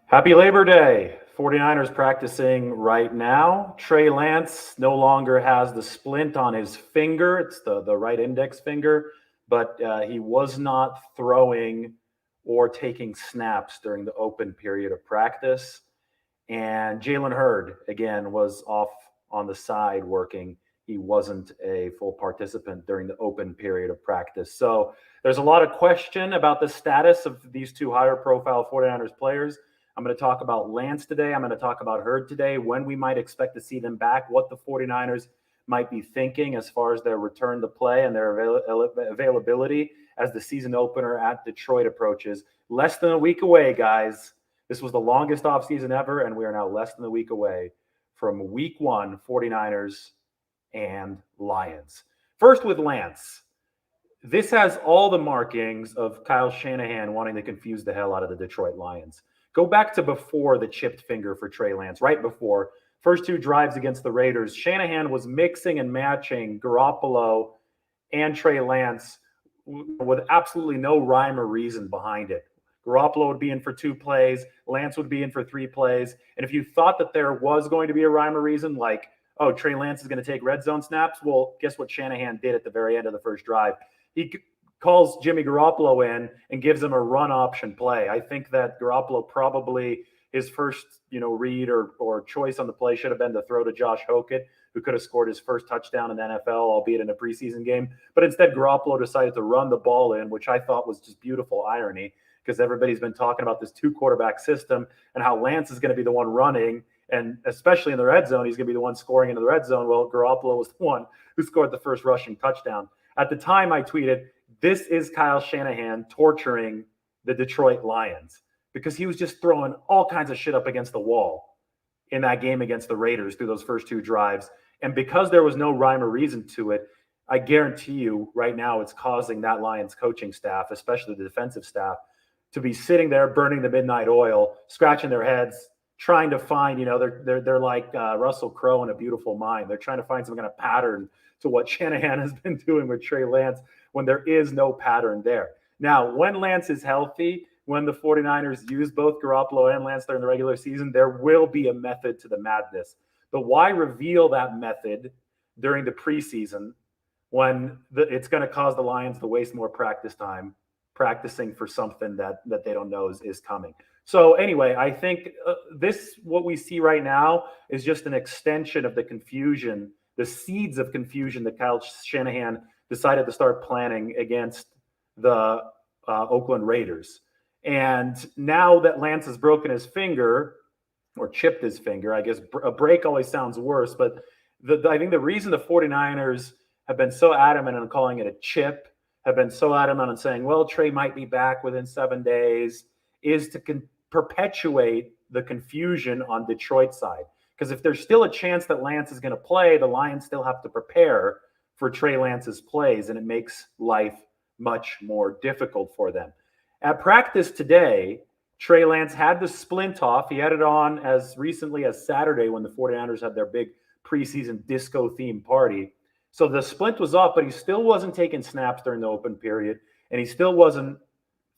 Happy Labor Day. 49ers practicing right now. Trey Lance no longer has the splint on his finger. It's the right index finger, but he was not throwing or taking snaps during the open period of practice. And Jalen Hurd, again, was off on the side working. He wasn't a full participant during the open period of practice. So there's a lot of question about the status of these two higher profile 49ers players. I'm going to talk about Lance today. I'm going to talk about Hurd today, when we might expect to see them back, what the 49ers might be thinking as far as their return to play and their availability as the season opener at Detroit approaches. Less than a week away, guys. This was the longest offseason ever, and we are now less than a week away from week one, 49ers and Lions. First with Lance. This has all the markings of Kyle Shanahan wanting to confuse the hell out of the Detroit Lions. Go back to before the chipped finger for Trey Lance, right before. First two drives against the Raiders, Shanahan was mixing and matching Garoppolo and Trey Lance with absolutely no rhyme or reason behind it. Garoppolo would be in for 2 plays. Lance would be in for 3 plays. And if you thought that there was going to be a rhyme or reason, like, oh, Trey Lance is going to take red zone snaps, well, guess what Shanahan did at the very end of the first drive? He calls Jimmy Garoppolo in and gives him a run option play. I think that Garoppolo probably his first, read or choice on the play should have been to throw to Josh Hokett, who could have scored his first touchdown in the NFL, albeit in a preseason game. But instead, Garoppolo decided to run the ball in, which I thought was just beautiful irony, because everybody's been talking about this 2-quarterback system and how Lance is going to be the one running, and especially in the red zone, he's going to be the one scoring into the red zone. Well, Garoppolo was the one who scored the first rushing touchdown. At the time, I tweeted, this is Kyle Shanahan torturing the Detroit Lions, because he was just throwing all kinds of shit up against the wall in that game against the Raiders through those first 2 drives. And because there was no rhyme or reason to it, I guarantee you right now it's causing that Lions coaching staff, especially the defensive staff, to be sitting there burning the midnight oil, scratching their heads, trying to find, they're like Russell Crowe in A Beautiful Mind. They're trying to find some kind of pattern to what Shanahan has been doing with Trey Lance when there is no pattern there. Now, when Lance is healthy, when the 49ers use both Garoppolo and Lance during the regular season, there will be a method to the madness. But why reveal that method during the preseason when it's going to cause the Lions to waste more practice time practicing for something that they don't know is coming? So anyway, I think what we see right now is just an extension of the confusion, the seeds of confusion that Kyle Shanahan decided to start planning against the Oakland Raiders. And now that Lance has broken his finger, or chipped his finger, I guess a break always sounds worse, but I think the reason the 49ers have been so adamant on calling it a chip, have been so adamant on saying, well, Trey might be back within 7 days, is to perpetuate the confusion on Detroit's side. Because if there's still a chance that Lance is going to play, the Lions still have to prepare for Trey Lance's plays, and it makes life much more difficult for them. At practice today, Trey Lance had the splint off. He had it on as recently as Saturday when the 49ers had their big preseason disco-themed party. So the splint was off, but he still wasn't taking snaps during the open period, and he still wasn't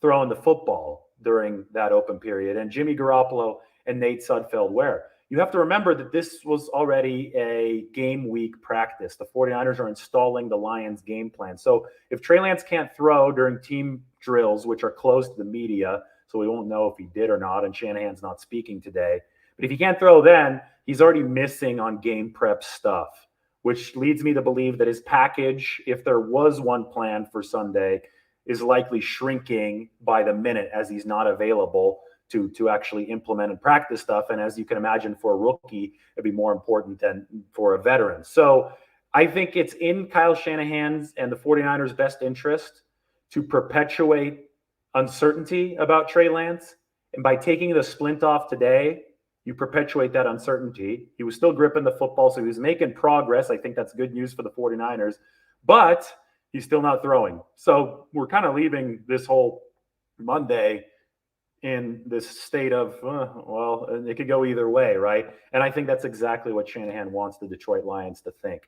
throwing the football during that open period. And Jimmy Garoppolo and Nate Sudfeld were. You have to remember that this was already a game week practice. The 49ers are installing the Lions game plan. So if Trey Lance can't throw during team drills, which are closed to the media, so we won't know if he did or not, and Shanahan's not speaking today. But if he can't throw then, he's already missing on game prep stuff, which leads me to believe that his package, if there was one planned for Sunday, is likely shrinking by the minute as he's not available to actually implement and practice stuff. And as you can imagine, for a rookie, it'd be more important than for a veteran. So I think it's in Kyle Shanahan's and the 49ers' best interest to perpetuate uncertainty about Trey Lance. And by taking the splint off today, you perpetuate that uncertainty. He was still gripping the football, so he was making progress. I think that's good news for the 49ers, but he's still not throwing. So we're kind of leaving this whole Monday in this state of, well, it could go either way, right? And I think that's exactly what Shanahan wants the Detroit Lions to think.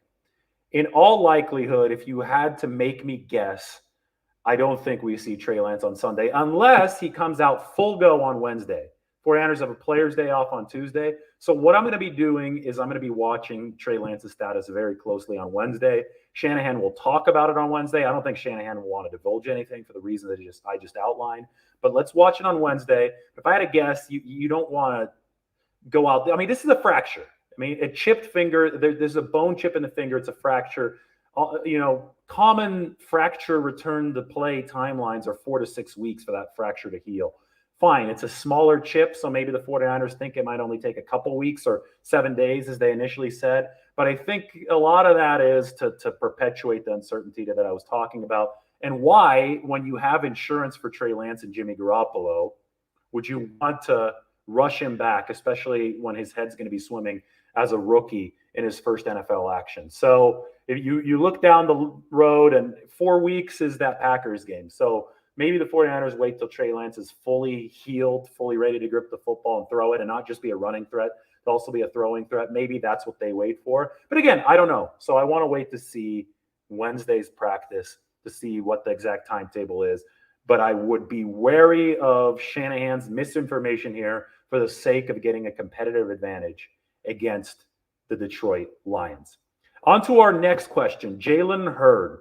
In all likelihood, if you had to make me guess, I don't think we see Trey Lance on Sunday unless he comes out full go on Wednesday. 49ers have a Players' Day off on Tuesday. So what I'm going to be doing is I'm going to be watching Trey Lance's status very closely on Wednesday. Shanahan will talk about it on Wednesday. I don't think Shanahan will want to divulge anything for the reason that I just outlined. But let's watch it on Wednesday. If I had to guess, you don't want to go out. I mean, this is a fracture. I mean, a chipped finger. There's a bone chip in the finger. It's a fracture. Common fracture return to play timelines are 4 to 6 weeks for that fracture to heal. Fine, it's a smaller chip, so maybe the 49ers think it might only take a couple weeks or 7 days, as they initially said. But I think a lot of that is to perpetuate the uncertainty that I was talking about. And why, when you have insurance for Trey Lance and Jimmy Garoppolo, would you want to rush him back, especially when his head's going to be swimming as a rookie in his first NFL action? So if you look down the road, and 4 weeks is that Packers game. So maybe the 49ers wait till Trey Lance is fully healed, fully ready to grip the football and throw it, and not just be a running threat, but also be a throwing threat. Maybe that's what they wait for. But again, I don't know. So I want to wait to see Wednesday's practice to see what the exact timetable is. But I would be wary of Shanahan's misinformation here for the sake of getting a competitive advantage against the Detroit Lions. On to our next question, Jalen Hurd.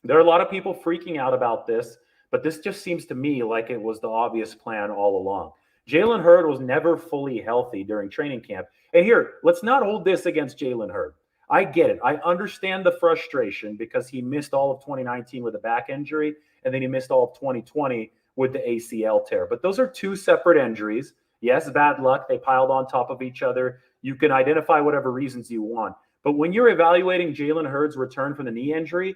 There are a lot of people freaking out about this, but this just seems to me like it was the obvious plan all along. Jalen Hurd was never fully healthy during training camp. And here, let's not hold this against Jalen Hurd. I get it. I understand the frustration because he missed all of 2019 with a back injury, and then he missed all of 2020 with the ACL tear. But those are two separate injuries. Yes, bad luck. They piled on top of each other. You can identify whatever reasons you want. But when you're evaluating Jalen Hurd's return from the knee injury,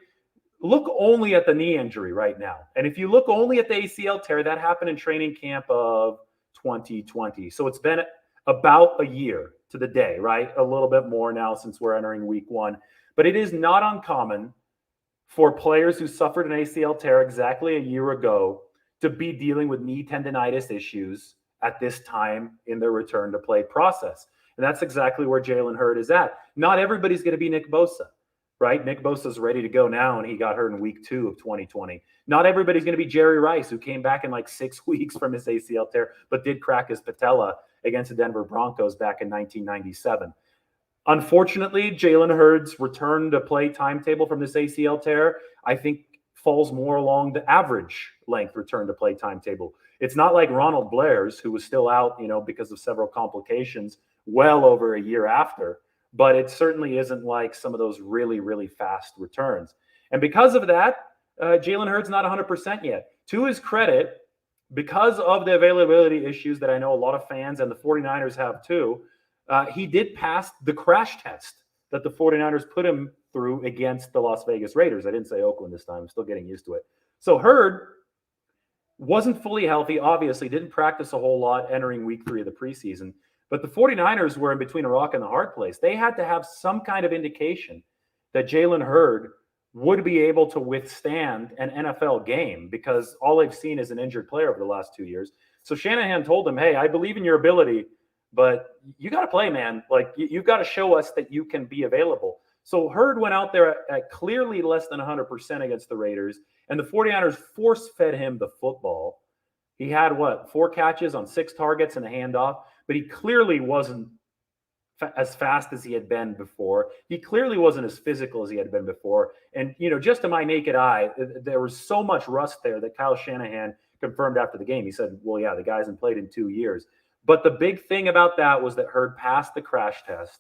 look only at the knee injury right now. And if you look only at the ACL tear, that happened in training camp of 2020. So it's been about a year to the day, right? A little bit more now since we're entering week 1. But it is not uncommon for players who suffered an ACL tear exactly a year ago to be dealing with knee tendonitis issues at this time in their return to play process. And that's exactly where Jalen Hurd is at. Not everybody's going to be Nick Bosa, right? Nick Bosa's ready to go now, and he got hurt in week 2 of 2020. Not everybody's going to be Jerry Rice, who came back in like 6 weeks from his ACL tear, but did crack his patella against the Denver Broncos back in 1997. Unfortunately, Jalen Hurd's return to play timetable from this ACL tear, I think, falls more along the average length return to play timetable. It's not like Ronald Blair's, who was still out, because of several complications well over a year after, but it certainly isn't like some of those really, really fast returns. And because of that, Jalen Hurd's not 100% yet. To his credit, because of the availability issues that I know a lot of fans and the 49ers have too, he did pass the crash test that the 49ers put him through against the Las Vegas Raiders. I didn't say Oakland this time. I'm still getting used to it. So Hurd wasn't fully healthy, obviously, didn't practice a whole lot entering week 3 of the preseason. But the 49ers were in between a rock and a hard place. They had to have some kind of indication that Jalen Hurd would be able to withstand an NFL game, because all they've seen is an injured player over the last 2 years. So Shanahan told him, hey, I believe in your ability, but you got to play, man. Like, you've got to show us that you can be available. So Hurd went out there at clearly less than 100% against the Raiders, and the 49ers force-fed him the football. He had, 4 catches on 6 targets and a handoff, but he clearly wasn't as fast as he had been before. He clearly wasn't as physical as he had been before. And, just to my naked eye, there was so much rust there that Kyle Shanahan confirmed after the game. He said, well, yeah, the guy hasn't played in 2 years. But the big thing about that was that Hurd passed the crash test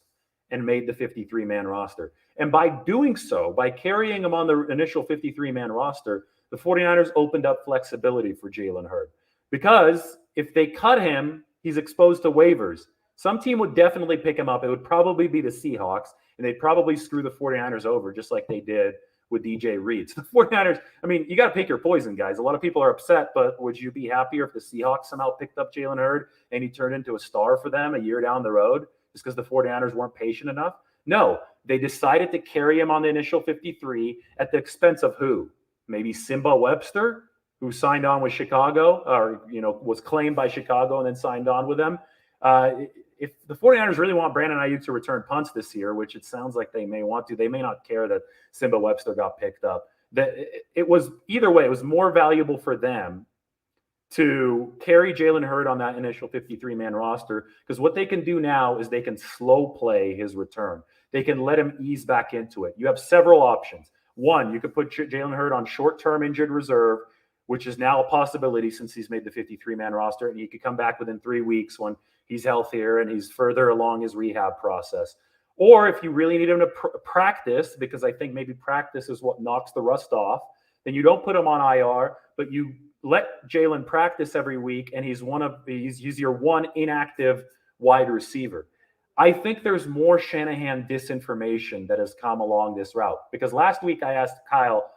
and made the 53-man roster. And by doing so, by carrying him on the initial 53-man roster, the 49ers opened up flexibility for Jalen Hurd. Because if they cut him, he's exposed to waivers. Some team would definitely pick him up. It would probably be the Seahawks, and they'd probably screw the 49ers over just like they did with DJ Reed. So the 49ers, you got to pick your poison, guys. A lot of people are upset, but would you be happier if the Seahawks somehow picked up Jalen Hurd and he turned into a star for them a year down the road just because the 49ers weren't patient enough? No, they decided to carry him on the initial 53 at the expense of who? Maybe Simba Webster, who signed on with Chicago, or was claimed by Chicago and then signed on with them. If the 49ers really want Brandon Ayuk to return punts this year, which it sounds like they may want to, they may not care that Simba Webster got picked up. That it was either way, it was more valuable for them to carry Jalen Hurd on that initial 53-man roster, because what they can do now is they can slow play his return. They can let him ease back into it. You have several options. One, you could put Jalen Hurd on short-term injured reserve, which is now a possibility since he's made the 53-man roster, and he could come back within 3 weeks when he's healthier and he's further along his rehab process. Or if you really need him to practice, because I think maybe practice is what knocks the rust off, then you don't put him on IR, but you let Jalen practice every week, and he's your one inactive wide receiver. I think there's more Shanahan disinformation that has come along this route, because last week I asked Kyle,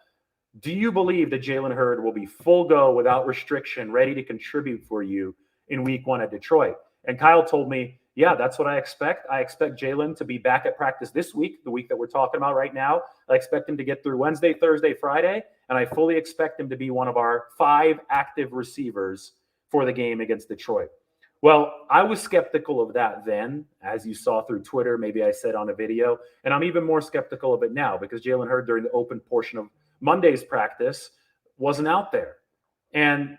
do you believe that Jalen Hurd will be full go without restriction, ready to contribute for you in week 1 at Detroit? And Kyle told me, yeah, that's what I expect. I expect Jalen to be back at practice this week, the week that we're talking about right now. I expect him to get through Wednesday, Thursday, Friday, and I fully expect him to be one of our 5 active receivers for the game against Detroit. Well, I was skeptical of that then, as you saw through Twitter. Maybe I said on a video, and I'm even more skeptical of it now because Jalen Hurd during the open portion of Monday's practice wasn't out there. And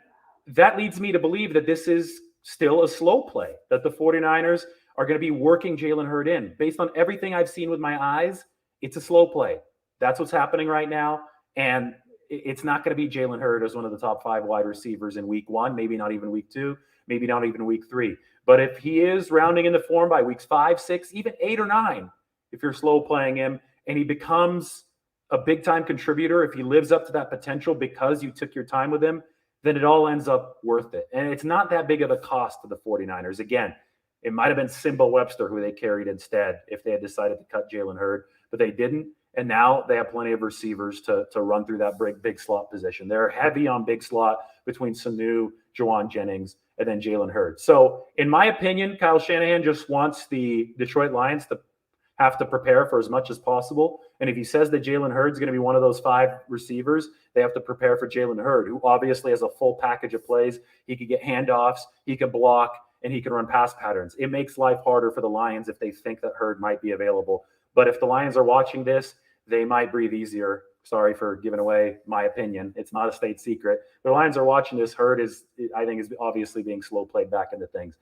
that leads me to believe that this is still a slow play, that the 49ers are going to be working Jalen Hurd in. Based on everything I've seen with my eyes, it's a slow play. That's what's happening right now. And it's not going to be Jalen Hurd as one of the top 5 wide receivers in week 1, maybe not even week 2, maybe not even week 3. But if he is rounding into form by weeks 5, 6, even 8 or 9, if you're slow playing him and he becomes a big time contributor, if he lives up to that potential because you took your time with him, then it all ends up worth it. And it's not that big of a cost to the 49ers. Again, it might have been Simba Webster who they carried instead if they had decided to cut Jalen Hurd, but they didn't. And now they have plenty of receivers to run through that big slot position. They're heavy on big slot between Sanu, Juwan Jennings, and then Jalen Hurd. So in my opinion, Kyle Shanahan just wants the Detroit Lions to have to prepare for as much as possible. And if he says that Jalen Hurd is going to be one of those 5 receivers, they have to prepare for Jalen Hurd, who obviously has a full package of plays. He could get handoffs, he could block, and he can run pass patterns. It makes life harder for the Lions if they think that Hurd might be available. But if the Lions are watching this, they might breathe easier. Sorry for giving away my opinion. It's not a state secret. The Lions are watching this. Hurd is obviously being slow played back into things.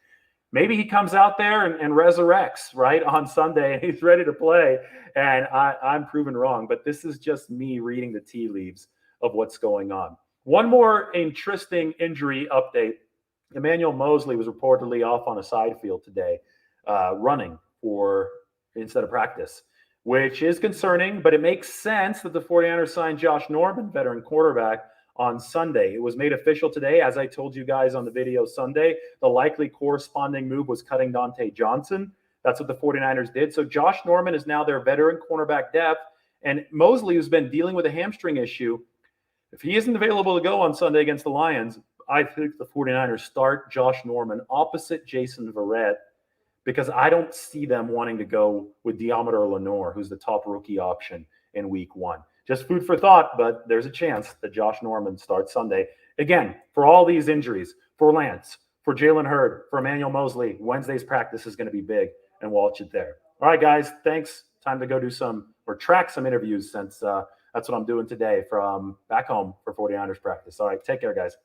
Maybe he comes out there and resurrects right on Sunday and he's ready to play. And I'm proven wrong, but this is just me reading the tea leaves of what's going on. One more interesting injury update. Emmanuel Moseley was reportedly off on a side field today, running instead of practice, which is concerning, but it makes sense that the 49ers signed Josh Norman, veteran quarterback, on Sunday. It was made official today. As I told you guys on the video Sunday, the likely corresponding move was cutting Dante Johnson. That's what the 49ers did. So Josh Norman is now their veteran cornerback depth. And Moseley, who's been dealing with a hamstring issue, if he isn't available to go on Sunday against the Lions, I think the 49ers start Josh Norman opposite Jason Verrett, because I don't see them wanting to go with Deommodore Lenoir, who's the top rookie option in week 1. Just food for thought, but there's a chance that Josh Norman starts Sunday. Again, for all these injuries, for Lance, for Jalen Hurd, for Emmanuel Moseley, Wednesday's practice is going to be big, and watch it there. All right, guys, thanks. Time to go track some interviews since that's what I'm doing today from back home for 49ers practice. All right, take care, guys.